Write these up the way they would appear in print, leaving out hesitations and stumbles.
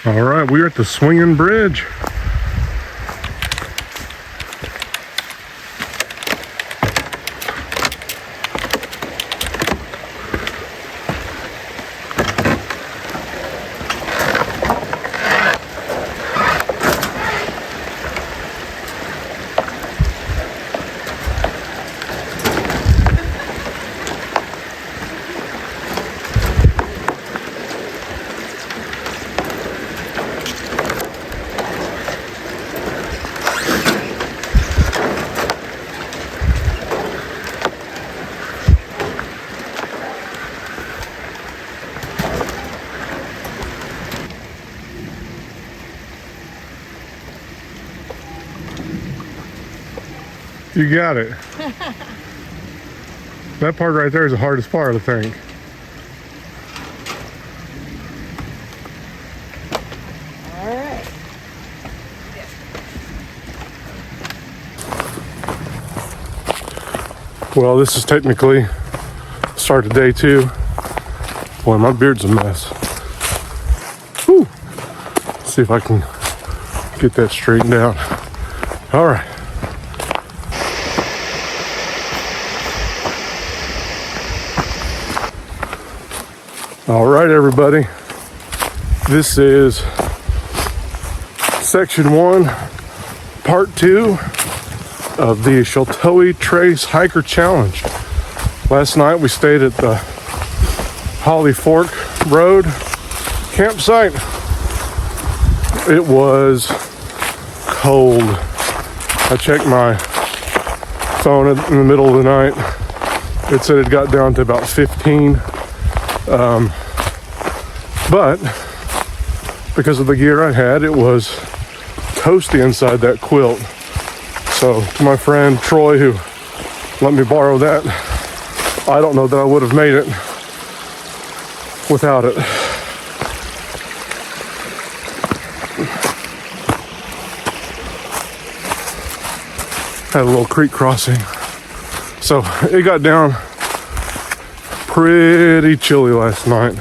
All right, we're at the swinging bridge. You got it. That part right there is the hardest part, I think. All right. Well, this is technically start of day 2. Boy, my beard's a mess. Whew. Let's see if I can get that straightened out. All right. All right, everybody. This is section 1, part 2 of the Sheltowee Trace Hiker Challenge. Last night we stayed at the Holly Fork Road campsite. It was cold. I checked my phone in the middle of the night. It said it got down to about 15. But because of the gear I had, it was toasty inside that quilt. So to my friend Troy, who let me borrow that, I don't know that I would have made it without it. Had a little creek crossing. So it got down pretty chilly last night.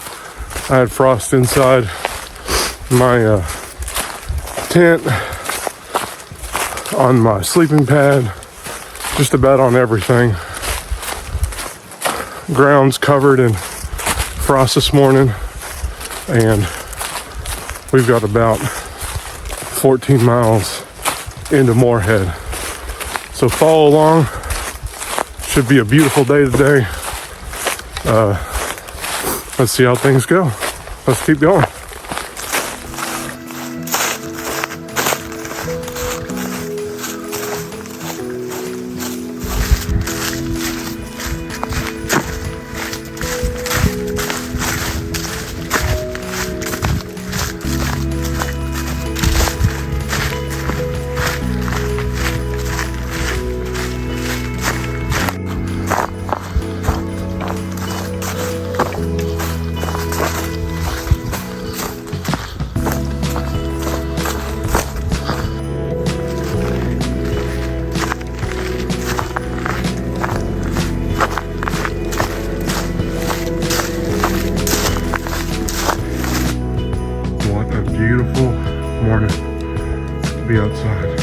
I had frost inside my tent, on my sleeping pad, just about on everything. Ground's covered in frost this morning, and we've got about 14 miles into Morehead. So follow along. Should be a beautiful day today. Let's see how things go. Let's keep going. Beautiful morning to be outside.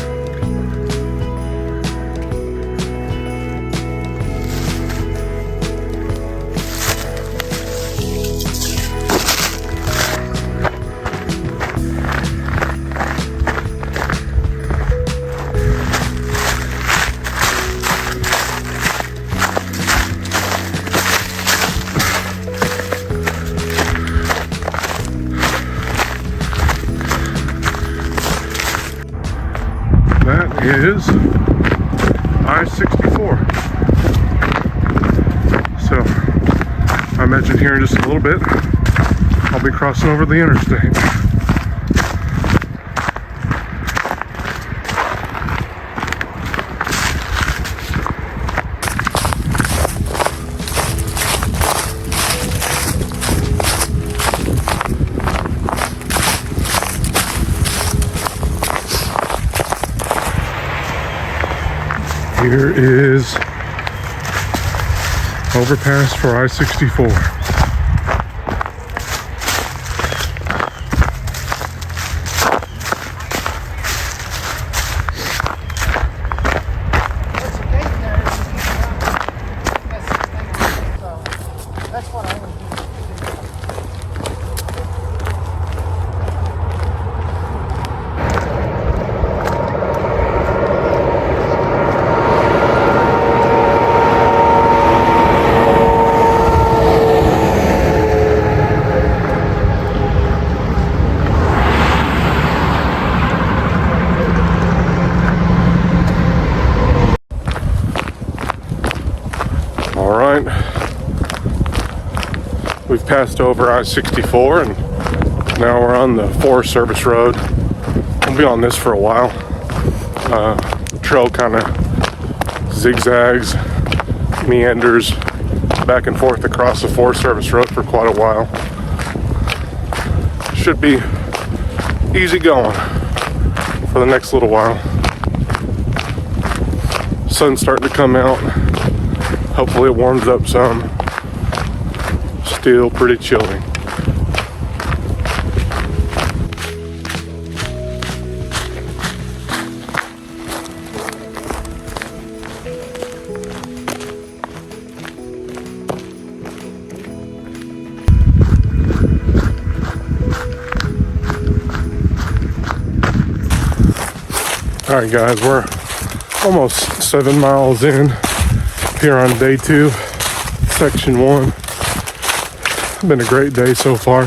That is I-64. So I imagine here in just a little bit I'll be crossing over the interstate. Here is overpass for I-64. passed over I-64 and now we're on the Forest Service Road. We'll be on this for a while. The trail kind of zigzags, meanders back and forth across the Forest Service Road for quite a while. Should be easy going for the next little while. Sun's starting to come out. Hopefully it warms up some. Still pretty chilly. All right, guys, we're almost 7 miles in here on day 2, section 1. Been a great day so far.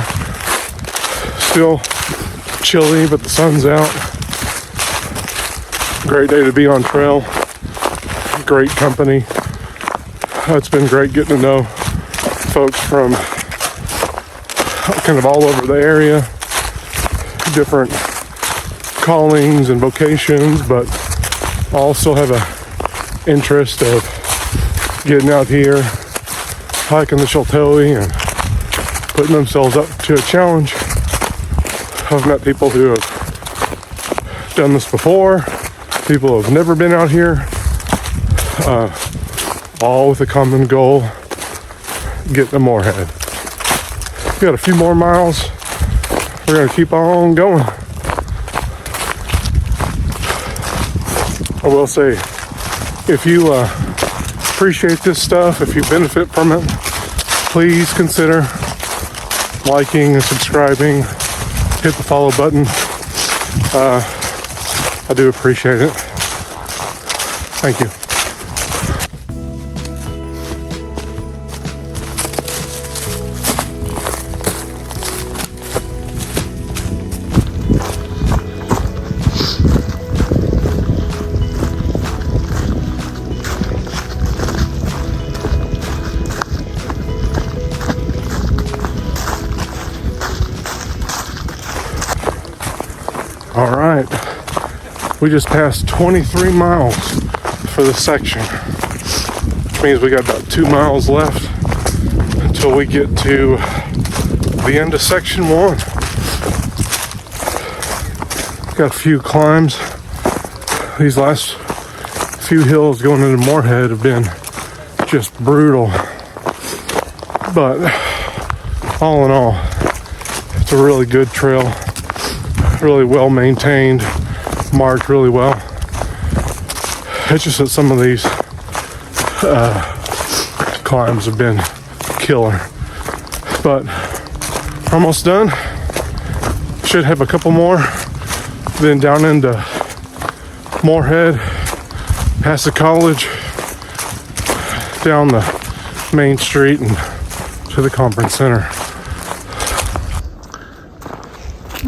Still chilly, but the sun's out. Great day to be on trail. Great company. It's been great getting to know folks from kind of all over the area, different callings and vocations, but also have a interest of getting out here, hiking the Sheltowee and putting themselves up to a challenge. I've met people who have done this before, people who have never been out here, all with a common goal, getting to Morehead. We got a few more miles. We're gonna keep on going. I will say, if you appreciate this stuff, if you benefit from it, please consider liking and subscribing. Hit the follow button. I do appreciate it. Thank you. All right, we just passed 23 miles for this section, which means we got about 2 miles left until we get to the end of section 1. Got a few climbs. These last few hills going into Morehead have been just brutal, but all in all, it's a really good trail. Really well maintained, marked really well. It's just that some of these climbs have been killer, but almost done. Should have a couple more, then down into Morehead, past the college, down the main street and to the conference center.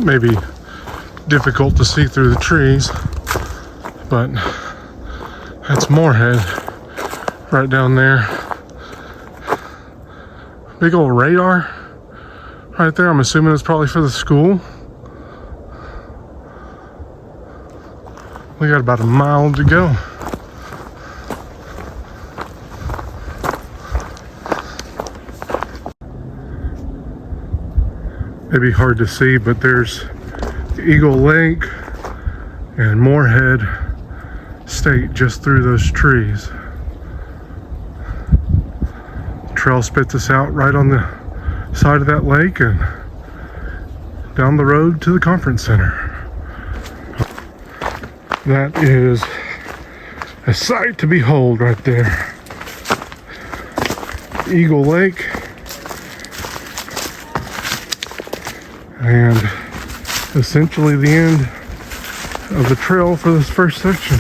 Maybe difficult to see through the trees, but that's Morehead right down there. Big old radar right there. I'm assuming it's probably for the school. We got about a mile to go. Maybe hard to see, but there's Eagle Lake and Morehead State just through those trees. Trail spits us out right on the side of that lake and down the road to the conference center. That is a sight to behold right there. Eagle Lake and essentially the end of the trail for this first section.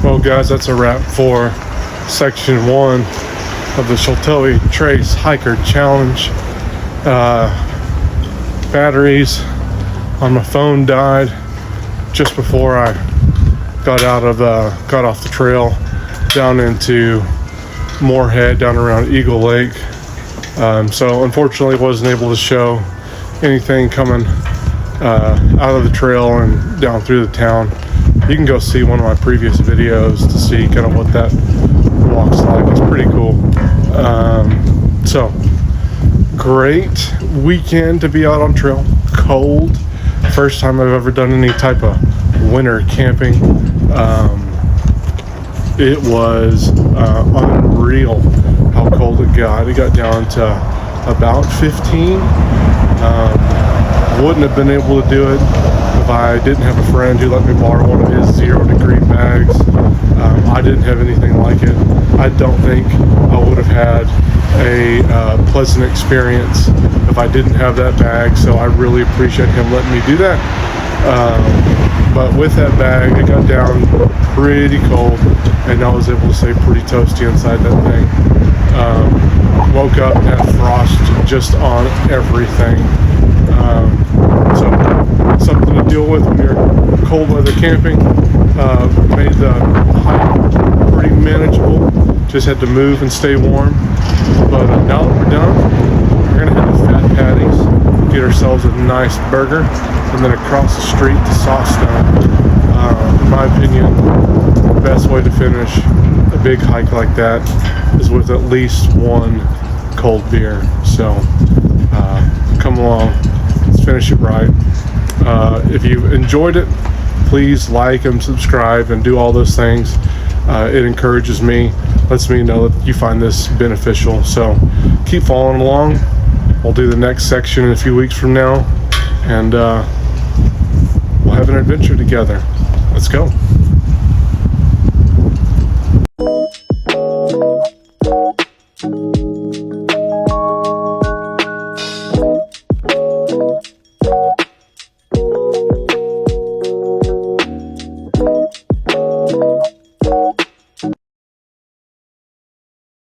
Well, guys, that's a wrap for section 1 of the Sheltowee Trace Hiker Challenge. Batteries on my phone died just before I got off the trail down into Morehead down around Eagle Lake. So unfortunately wasn't able to show anything coming out of the trail and down through the town. You can go see one of my previous videos to see kind of what that walk's like. It's pretty cool. So great weekend to be out on trail. Cold. First time I've ever done any type of winter camping. It was unreal how cold it got. It got down to about 15. Wouldn't have been able to do it if I didn't have a friend who let me borrow one of his 0-degree bags. I didn't have anything like it. I don't think I would have had a pleasant experience if I didn't have that bag, so I really appreciate him letting me do that. But with that bag, it got down pretty cold, and I was able to stay pretty toasty inside that thing. Woke up and had frost just on everything. So something to deal with when you're cold weather camping. Made the hike pretty manageable. Just had to move and stay warm. But now that we're done, we're gonna head to Fat Patty's, get ourselves a nice burger, and then across the street to Sawstone. In my opinion, the best way to finish a big hike like that is with at least one cold beer. So come along, let's finish it right. If you enjoyed it, please like and subscribe and do all those things. It encourages me, lets me know that you find this beneficial. So keep following along. We'll do the next section in a few weeks from now, and we'll have an adventure together. Let's go.